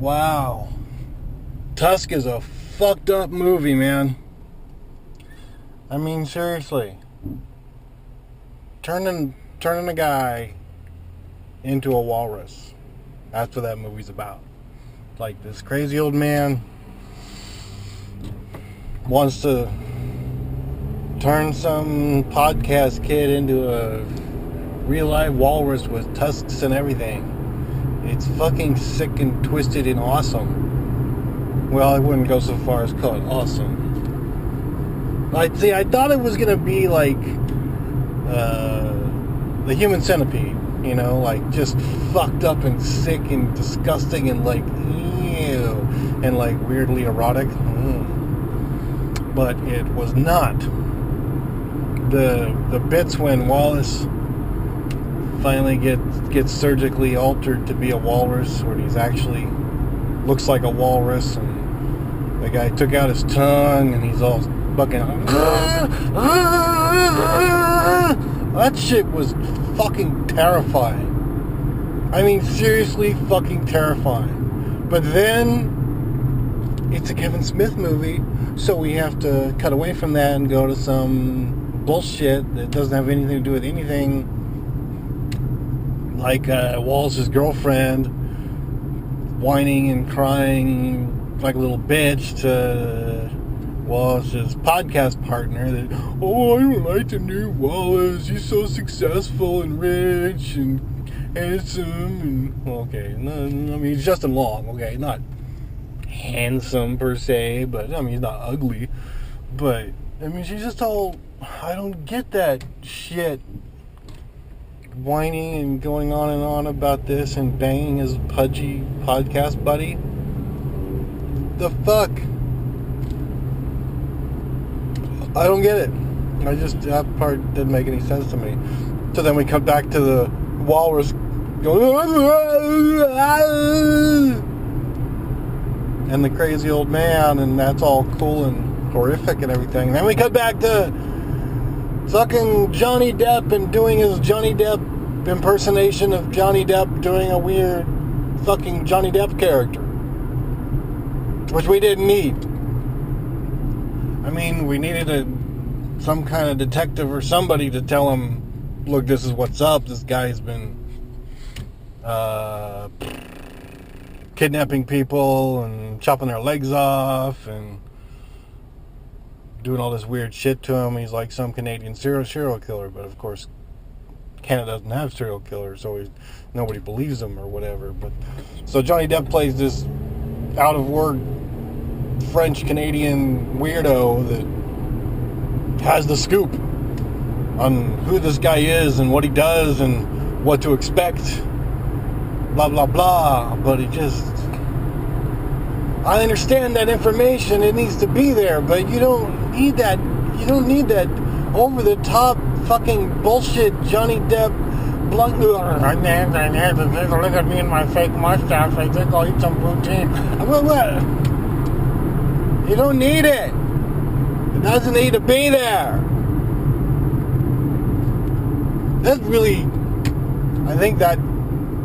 Wow. Tusk is a fucked up movie, man. I mean, seriously. Turning a guy into a walrus. That's what that movie's about. Like, this crazy old man wants to turn some podcast kid into a real life walrus with tusks and everything. It's fucking sick and twisted and awesome. Well, I wouldn't go so far as call it awesome. I thought it was gonna be like the Human Centipede, you know, like just fucked up and sick and disgusting and like ew, and like weirdly erotic. But it was not. The bits when Wallace finally gets surgically altered to be a walrus, where he's actually looks like a walrus, and the guy took out his tongue and he's all fucking that shit was fucking terrifying. I mean, seriously fucking terrifying. But then it's a Kevin Smith movie, so we have to cut away from that and go to some bullshit that doesn't have anything to do with anything, like Wallace's girlfriend whining and crying like a little bitch to Wallace's podcast partner that, oh, I don't like the new Wallace, he's so successful and rich and handsome and, okay, no, I mean, he's Justin Long, okay, not handsome per se, but I mean, he's not ugly, but I mean, she's just all, I don't get that shit, whining and going on and on about this and banging his pudgy podcast buddy. The fuck? I don't get it. That part didn't make any sense to me. So then we come back to the walrus going, and the crazy old man, and that's all cool and horrific and everything. And then we cut back to fucking Johnny Depp and doing his Johnny Depp impersonation of Johnny Depp doing a weird fucking Johnny Depp character, which we didn't need. I mean, we needed some kind of detective or somebody to tell him, look, this is what's up. This guy's been kidnapping people and chopping their legs off and doing all this weird shit to him. He's like some Canadian serial killer, but of course Canada doesn't have serial killers, so nobody believes him or whatever. But so Johnny Depp plays this out of work French Canadian weirdo that has the scoop on who this guy is and what he does and what to expect, blah blah blah. But I understand that information, it needs to be there, but you don't need that over the top fucking bullshit Johnny Depp blunt. Look at me and my fake mustache, I think I'll eat some poutine. What? You don't need it. It doesn't need to be there. That's really, I think that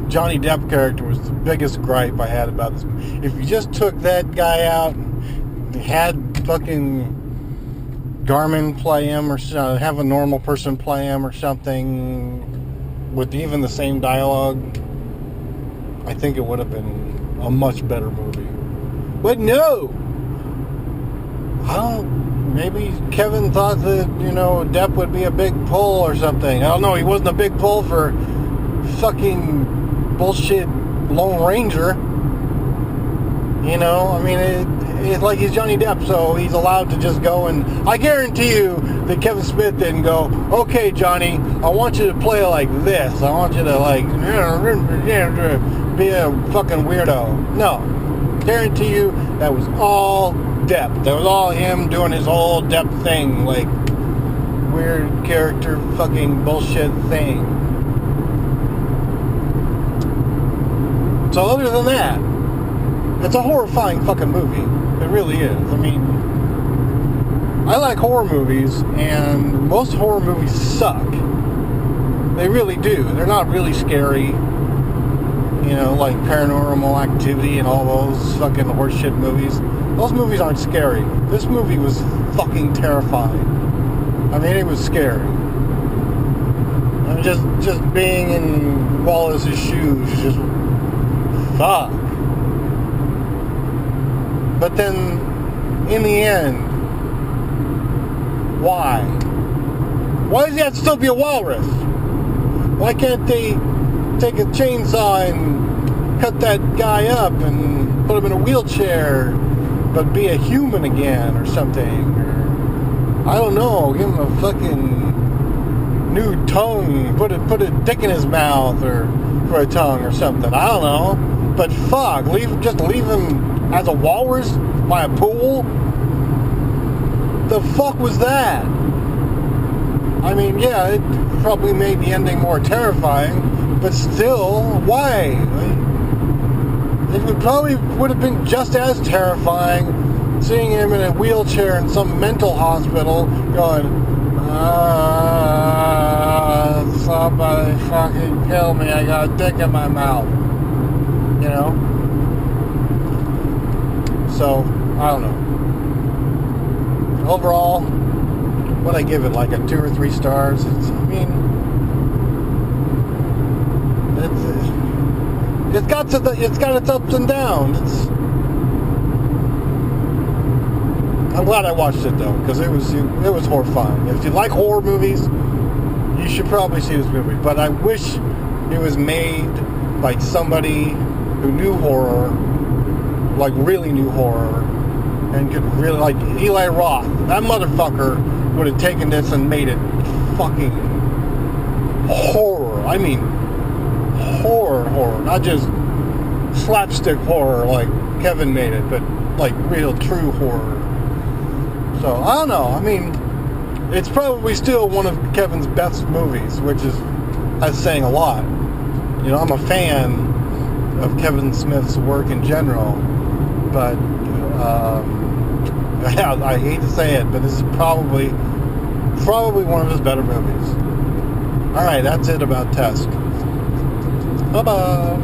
Johnny Depp character was the biggest gripe I had about this. If you just took that guy out and had fucking Garmin play him, or have a normal person play him or something with even the same dialogue, I think it would have been a much better movie. But no! Maybe Kevin thought that, Depp would be a big pull or something. I don't know, he wasn't a big pull for fucking bullshit Lone Ranger. I mean, it's like he's Johnny Depp, so he's allowed to just go, and I guarantee you that Kevin Smith didn't go, okay, Johnny, I want you to play like this. I want you to, be a fucking weirdo. No. Guarantee you that was all Depp. That was all him doing his whole Depp thing, like weird character fucking bullshit thing. So other than that, it's a horrifying fucking movie. It really is. I mean, I like horror movies, and most horror movies suck. They really do. They're not really scary. You know, like Paranormal Activity and all those fucking horseshit movies. Those movies aren't scary. This movie was fucking terrifying. I mean, it was scary. And just being in Wallace's shoes, just fuck. But then, in the end, why? Why does he have to still be a walrus? Why can't they take a chainsaw and cut that guy up and put him in a wheelchair, but be a human again or something? Or, I don't know, give him a fucking new tongue, put a dick in his mouth or for a tongue or something. I don't know. But fuck, just leave him as a walrus by a pool? The fuck was that? I mean, yeah, it probably made the ending more terrifying, but still, why? It would have been just as terrifying seeing him in a wheelchair in some mental hospital going, somebody fucking kill me, I got a dick in my mouth. You know? So, I don't know. Overall, what I give it, like a 2 or 3 stars. It's got its ups and downs. I'm glad I watched it though, because it was horrifying. If you like horror movies, you should probably see this movie. But I wish it was made by somebody who knew horror, like really knew horror, and could really, like Eli Roth. That motherfucker would have taken this and made it fucking horror. I mean, horror, not just slapstick horror like Kevin made it, but like real, true horror. So, I don't know. I mean, it's probably still one of Kevin's best movies, which that's saying a lot. You know, I'm a fan of Kevin Smith's work in general, but I hate to say it, but this is probably one of his better movies. Alright, that's it about Tusk. Bye-bye.